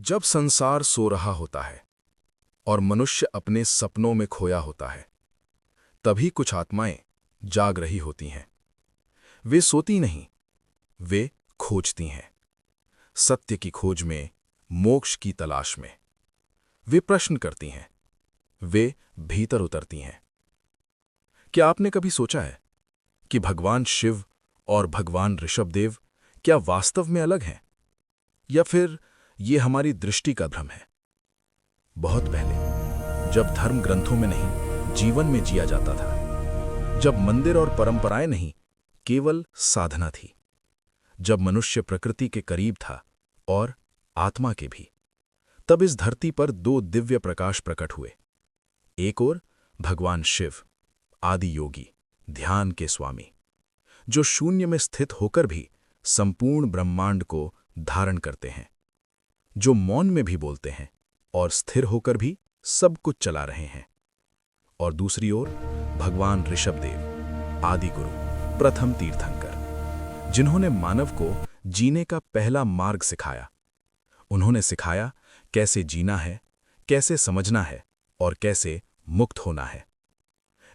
जब संसार सो रहा होता है और मनुष्य अपने सपनों में खोया होता है, तभी कुछ आत्माएं जाग रही होती हैं। वे सोती नहीं, वे खोजती हैं। सत्य की खोज में, मोक्ष की तलाश में। वे प्रश्न करती हैं, वे भीतर उतरती हैं। क्या आपने कभी सोचा है कि भगवान शिव और भगवान ऋषभदेव क्या वास्तव में अलग हैं, या फिर ये हमारी दृष्टि का भ्रम है? बहुत पहले, जब धर्म ग्रंथों में नहीं, जीवन में जिया जाता था, जब मंदिर और परंपराएं नहीं, केवल साधना थी, जब मनुष्य प्रकृति के करीब था और आत्मा के भी, तब इस धरती पर दो दिव्य प्रकाश प्रकट हुए। एक ओर भगवान शिव, आदि योगी, ध्यान के स्वामी, जो शून्य में स्थित होकर भी संपूर्ण ब्रह्मांड को धारण करते हैं, जो मौन में भी बोलते हैं और स्थिर होकर भी सब कुछ चला रहे हैं। और दूसरी ओर भगवान ऋषभदेव, आदि गुरु, प्रथम तीर्थंकर, जिन्होंने मानव को जीने का पहला मार्ग सिखाया। उन्होंने सिखाया कैसे जीना है, कैसे समझना है और कैसे मुक्त होना है।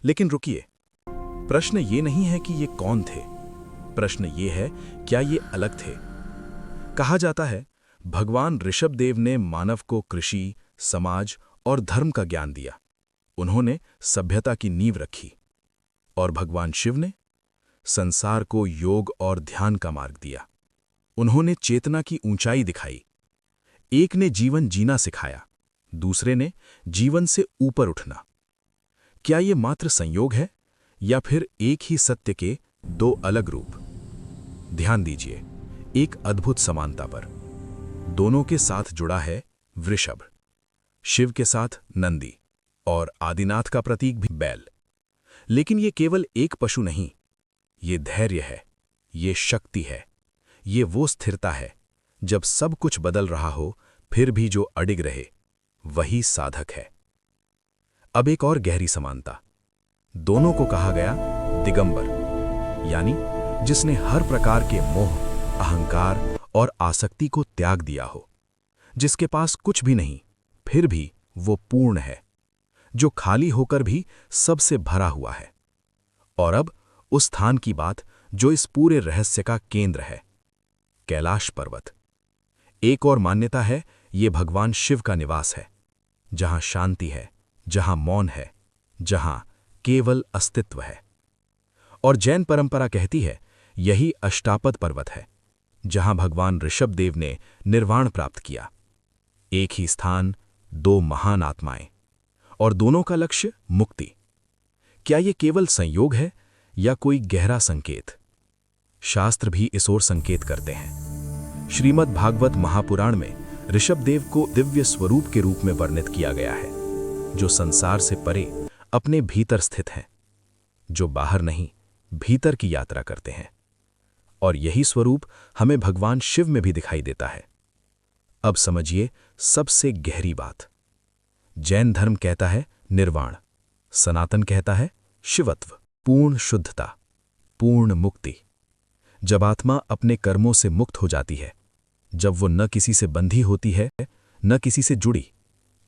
लेकिन रुकिए, प्रश्न ये नहीं है कि ये कौन थे, प्रश्न ये है क्या ये अलग थे। कहा जाता है भगवान ऋषभदेव ने मानव को कृषि, समाज और धर्म का ज्ञान दिया। उन्होंने सभ्यता की नींव रखी। और भगवान शिव ने संसार को योग और ध्यान का मार्ग दिया। उन्होंने चेतना की ऊंचाई दिखाई। एक ने जीवन जीना सिखाया, दूसरे ने जीवन से ऊपर उठना। क्या ये मात्र संयोग है या फिर एक ही सत्य के दो अलग रूप? ध्यान दीजिए एक अद्भुत समानता पर। दोनों के साथ जुड़ा है वृषभ, शिव के साथ नंदी और आदिनाथ का प्रतीक भी बैल। लेकिन ये केवल एक पशु नहीं, ये धैर्य है, ये शक्ति है, ये वो स्थिरता है जब सब कुछ बदल रहा हो फिर भी जो अडिग रहे, वही साधक है। अब एक और गहरी समानता। दोनों को कहा गया दिगंबर, यानी जिसने हर प्रकार के मोह, अहंकार और आसक्ति को त्याग दिया हो, जिसके पास कुछ भी नहीं फिर भी वो पूर्ण है, जो खाली होकर भी सबसे भरा हुआ है। और अब उस स्थान की बात जो इस पूरे रहस्य का केंद्र है, कैलाश पर्वत। एक और मान्यता है ये भगवान शिव का निवास है, जहां शांति है, जहां मौन है, जहां केवल अस्तित्व है। और जैन परंपरा कहती है यही अष्टापद पर्वत है, जहां भगवान ऋषभदेव ने निर्वाण प्राप्त किया। एक ही स्थान, दो महान आत्माएं, और दोनों का लक्ष्य मुक्ति। क्या ये केवल संयोग है या कोई गहरा संकेत? शास्त्र भी इस ओर संकेत करते हैं। श्रीमद् भागवत महापुराण में ऋषभदेव को दिव्य स्वरूप के रूप में वर्णित किया गया है, जो संसार से परे अपने भीतर स्थित हैं, जो बाहर नहीं भीतर की यात्रा करते हैं। और यही स्वरूप हमें भगवान शिव में भी दिखाई देता है। अब समझिए सबसे गहरी बात। जैन धर्म कहता है निर्वाण, सनातन कहता है शिवत्व, पूर्ण शुद्धता, पूर्ण मुक्ति। जब आत्मा अपने कर्मों से मुक्त हो जाती है, जब वो न किसी से बंधी होती है, न किसी से जुड़ी,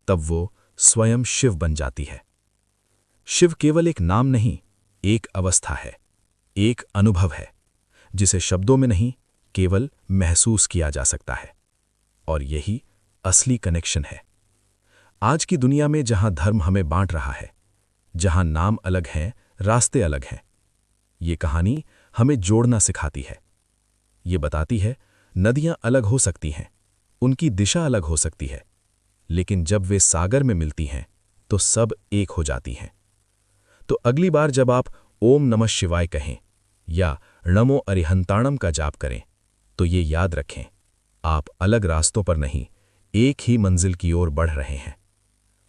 तब वो स्वयं शिव बन जाती है। शिव केवल एक नाम नहीं, एक अवस्था है, एक अनुभव है, जिसे शब्दों में नहीं केवल महसूस किया जा सकता है। और यही असली कनेक्शन है। आज की दुनिया में जहां धर्म हमें बांट रहा है, जहां नाम अलग हैं, रास्ते अलग हैं, ये कहानी हमें जोड़ना सिखाती है। ये बताती है नदियां अलग हो सकती हैं, उनकी दिशा अलग हो सकती है, लेकिन जब वे सागर में मिलती हैं तो सब एक हो जाती हैं। तो अगली बार जब आप ओम नमः शिवाय कहें या नमो अरिहंताणम का जाप करें, तो ये याद रखें, आप अलग रास्तों पर नहीं, एक ही मंजिल की ओर बढ़ रहे हैं।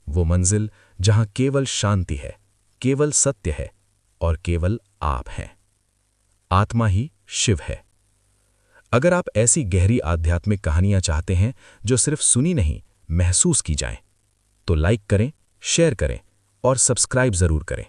वो मंजिल जहां केवल शांति है, केवल सत्य है और केवल आप हैं। आत्मा ही शिव है। अगर आप ऐसी गहरी आध्यात्मिक कहानियां चाहते हैं जो सिर्फ सुनी नहीं, महसूस की जाएं, तो लाइक करें, शेयर करें और सब्सक्राइब जरूर करें।